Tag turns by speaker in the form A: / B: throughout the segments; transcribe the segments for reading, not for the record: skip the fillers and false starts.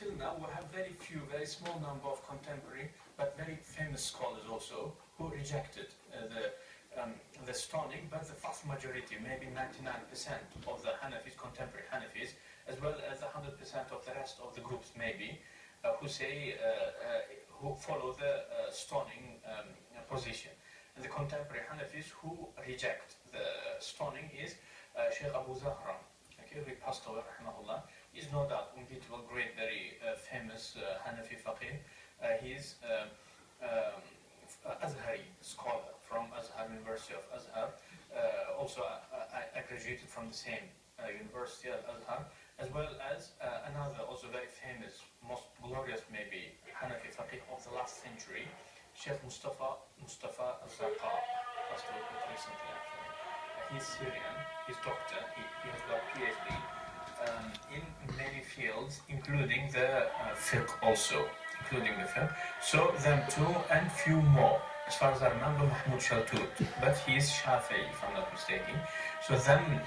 A: until now we have very few, very small number of contemporary, but very famous scholars also, who rejected the stoning, but the vast majority, maybe 99% of the Hanafis, contemporary Hanafis, as well as 100% of the rest of the groups maybe, who say, who follow the stoning position. And the contemporary Hanafis who reject the stoning is Sheikh Abu Zahra, okay, who passed away, rahimahullah. He's no doubt unbeatable, great, very famous Hanafi faqih. He's Azhari scholar from Azhar, University of Azhar. Also, I graduated from the same University of Azhar, as well as another also very famous, most glorious maybe Hanafi faqih of the last century, Sheikh Mustafa al-Zarqa, passed away quite recently actually. He's Syrian, he's doctor, he has got PhD in many fields, including the fiqh also, So them two and few more. As far as I remember, Mahmoud Shaltut, but he's Shafi'i if I'm not mistaken. So them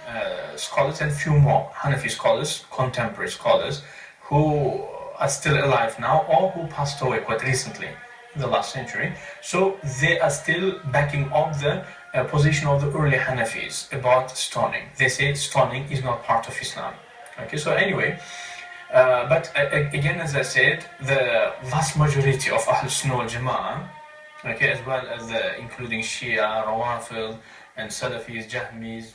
A: scholars and few more Hanafi scholars, contemporary scholars, who are still alive now or who passed away quite recently in the last century. So they are still backing up the position of the early Hanafis about stoning. They say stoning is not part of Islam. Okay, so anyway, but again, as I said, the vast majority of Ahl Sunnah wal Jama'ah, okay, as well as including Shia, Rawafid, and Salafis, Jahmis,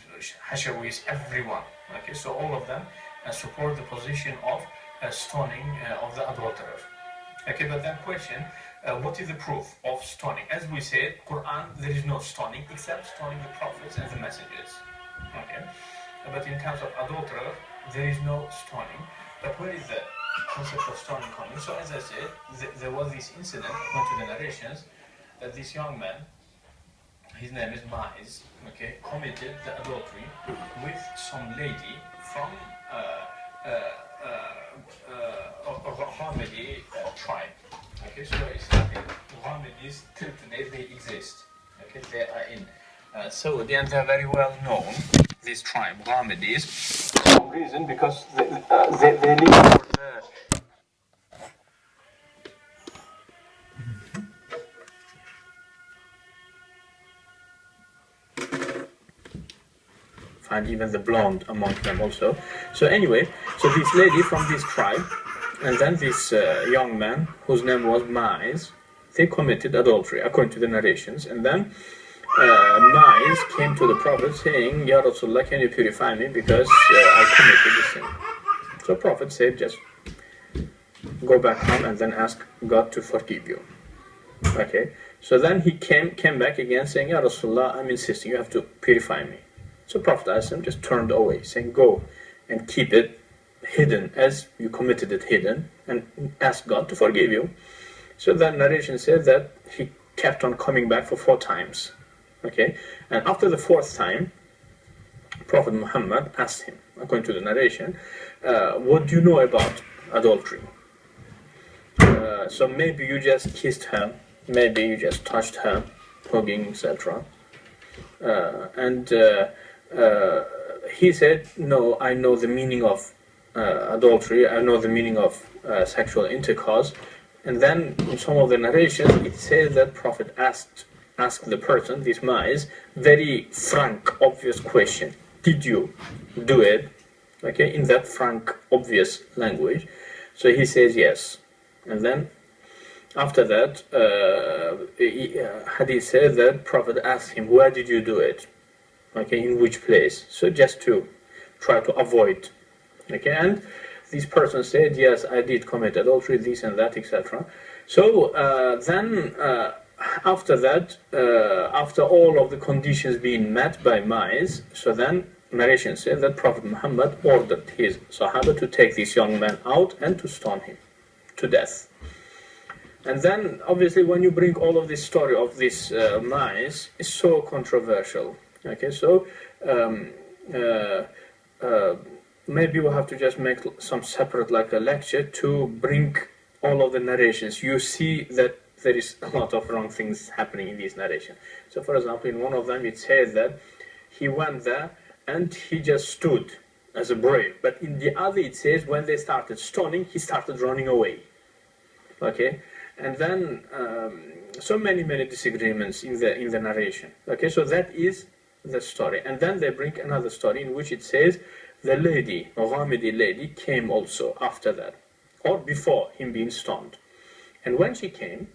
A: Hashawis, everyone, okay, so all of them support the position of stoning of the adulterer. Okay, but then question, what is the proof of stoning? As we said, Quran, there is no stoning except stoning the prophets and the messengers. Okay, but in terms of adulterer, there is no stoning. But where is the concept of stoning coming? So as I said, there was this incident, according to the narrations, that this young man, his name is Ma'iz, okay, committed the adultery with some lady from Ghamidi tribe. Okay, so Islamic Ghamidis till today they exist. Okay, they are in Saudi and they are very well known. This tribe, Ghamidis, for some reason because they live for the find even the blonde among them also. So anyway, so this lady from this tribe, and then this young man whose name was Ma'iz, they committed adultery according to the narrations, and then Ma'iz came to the Prophet saying, Ya Rasulullah, can you purify me because I committed the sin. So Prophet said, just go back home and then ask God to forgive you. Okay, so then he came back again saying, Ya Rasulullah, I'm insisting, you have to purify me. So Prophet just turned away, saying, go and keep it hidden as you committed it hidden and ask God to forgive you. So that narration says that he kept on coming back for 4 times. Okay, and after the 4th time, Prophet Muhammad asked him, according to the narration, what do you know about adultery? So maybe you just kissed her, maybe you just touched her, hugging, etc. He said, no, I know the meaning of adultery, I know the meaning of sexual intercourse. And then in some of the narrations, it says that Prophet asked the person, this Ma'iz, very frank, obvious question. Did you do it? Okay, in that frank, obvious language. So he says yes. And then after that, Hadith says that Prophet asked him, where did you do it? Okay, in which place? So just to try to avoid. Okay, and this person said, yes, I did commit adultery, this and that, etc. So then after that, after all of the conditions being met by Ma'iz, so then narration says that Prophet Muhammad ordered his Sahaba to take this young man out and to stone him to death. And then obviously when you bring all of this story of this Ma'iz, it's so controversial. Okay, so maybe we'll have to just make some separate like a lecture to bring all of the narrations. You see that there is a lot of wrong things happening in these narrations. So for example, in one of them it says that he went there and he just stood
B: as a brave. But in the other it says when they started stoning, he started running away. Okay, and then so many disagreements in the narration. Okay, so that is the story, and then they bring another story in which it says the lady, Ghamidi lady, came also after that, or before him being stoned. And when she came,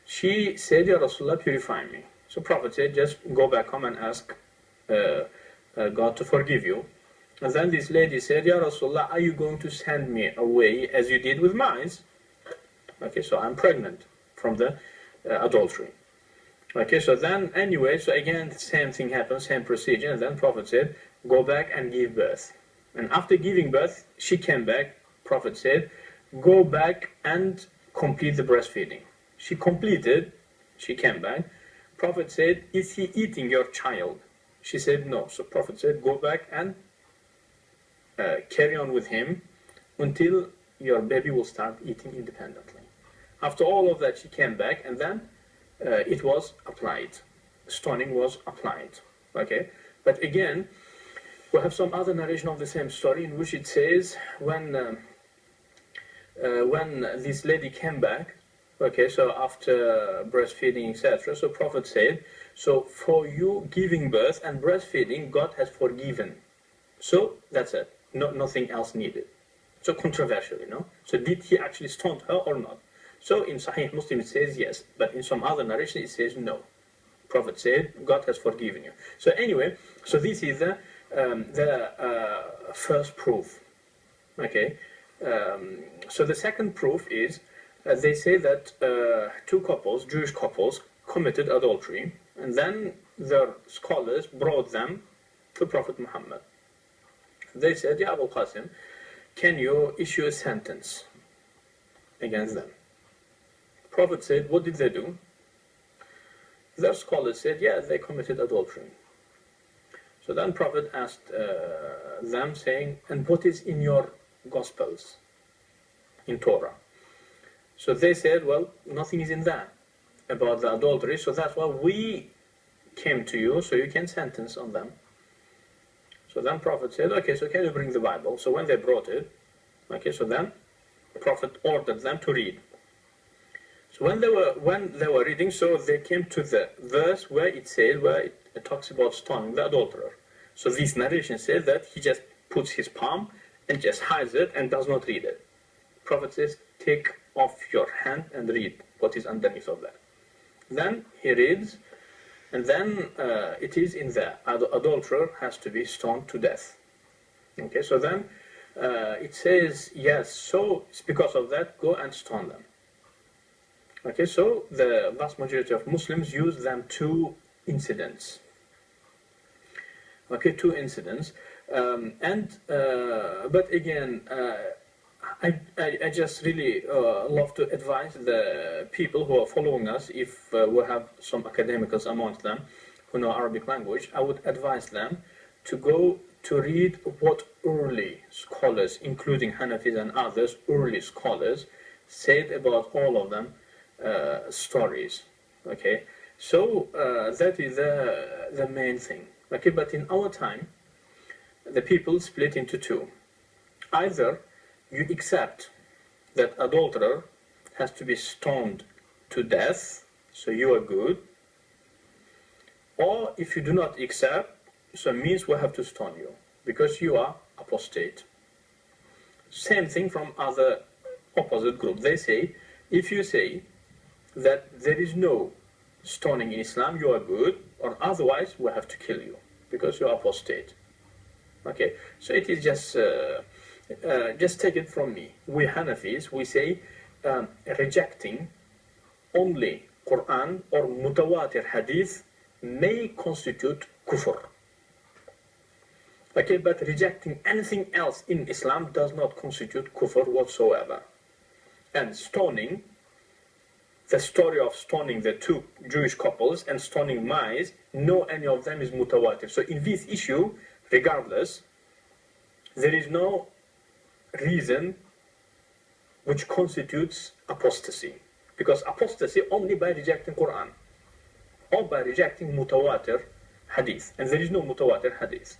B: she said, Ya Rasulullah, purify me. So Prophet said, just go back home and ask God to forgive you. And then this lady said, Ya Rasulullah, are you going to send me away as you did with Ma'iz? Okay, so I'm pregnant from the adultery. Okay, so then anyway, so again, the same thing happens, same procedure, and then Prophet said, go back and give birth. And after giving birth, she came back. Prophet said, go back and complete the breastfeeding. She completed, she came back. Prophet said, is he eating your child? She said, no. So Prophet said, go back and carry on with him until your baby will start eating independently. After all of that, she came back, and then it was applied. Stoning was applied. Okay, but again, we have some other narration of the same story in which it says when this lady came back, okay, so after breastfeeding, etc., so Prophet said, so for you giving birth and breastfeeding, God has forgiven. So that's it. No, nothing else needed. So controversial, you know. So did he actually stone her or not? So in Sahih Muslim it says yes, but in some other narration it says no. Prophet said, God has forgiven you. So anyway, so this is the first proof. Okay. So the second proof is they say that two couples, Jewish couples, committed adultery, and then their scholars brought them to Prophet Muhammad. They said, Ya Abu Qasim, can you issue a sentence against them? Prophet said, what did they do? Their scholars said, yeah, they committed adultery. So then Prophet asked them, saying, and what is in your Gospels, in Torah? So they said, well, nothing is in that about the adultery, so that's why we came to you, so you can sentence on them. So then Prophet said, okay, so can you bring the Bible? So when they brought it, okay, so then Prophet ordered them to read. So when they were reading, so they came to the verse where it says, where it talks about stoning the adulterer. So this narration says that he just puts his palm and just hides it and does not read it. Prophet says, take off your hand and read what is underneath of that. Then he reads, and then it is in there, adulterer has to be stoned to death. Okay, so then it says, yes, so it's because of that, go and stone them. Okay, so the vast majority of Muslims use them two incidents. Okay, two incidents. But again, I just really love to advise the people who are following us, if we have some academicals amongst them who know Arabic language, I would advise them to go to read what early scholars, including Hanafis and others, early scholars, said about all of them stories. Okay, so that is the main thing. Okay, but in our time, the people split into two. Either you accept that adulterer has to be stoned to death, so you are good, or if you do not accept, so it means we have to stone you because you are apostate. Same thing from other opposite group. They say, if you say that there is no stoning in Islam, you are good, or otherwise we have to kill you because you are apostate. Okay, so it is just take it from me. We Hanafis, we say rejecting only Quran or mutawatir hadith may constitute kufr. Okay, but rejecting anything else in Islam does not constitute kufr whatsoever. And stoning, the story of stoning the two Jewish couples and stoning Ma'iz, no any of them is mutawatir. So in this issue, regardless, there is no reason which constitutes apostasy. Because apostasy only by rejecting Quran or by rejecting mutawatir hadith. And there is no mutawatir hadith.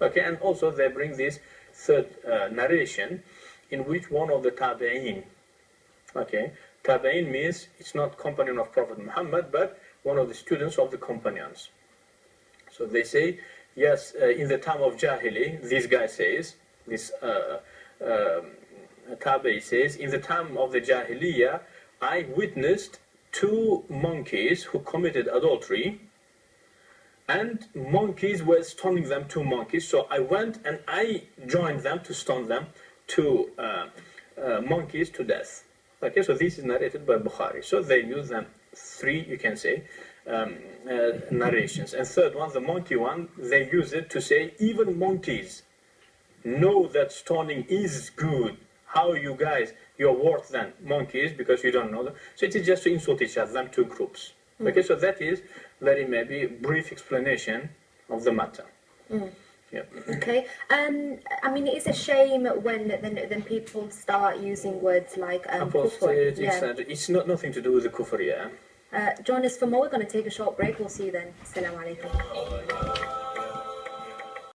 B: Okay, and also they bring this third narration in which one of the tabi'in, okay, tabi'in means it's not companion of Prophet Muhammad, but one of the students of the companions. So they say, yes, in the time of Jahili, this guy says, this Tabi says, in the time of the Jahiliyyah, I witnessed two monkeys who committed adultery, and monkeys were stoning them, two monkeys. So I went and I joined them to stone them, two monkeys to death. Okay, so this is narrated by Bukhari. So they use them three, you can say, narrations. And third one, the monkey one, they use it to say even monkeys know that stoning is good. How you guys, you're worse than monkeys because you don't know them. So it is just to insult each other, them two groups. Okay, so that is very maybe brief explanation of the matter. Yeah.
C: Okay. I mean, it's a shame when then people start using words like
B: apostate,
C: kufr.
B: It's not nothing to do with the kufr, yeah.
C: Join us for more. We're going to take a short break. We'll see you then. Assalamu alaikum.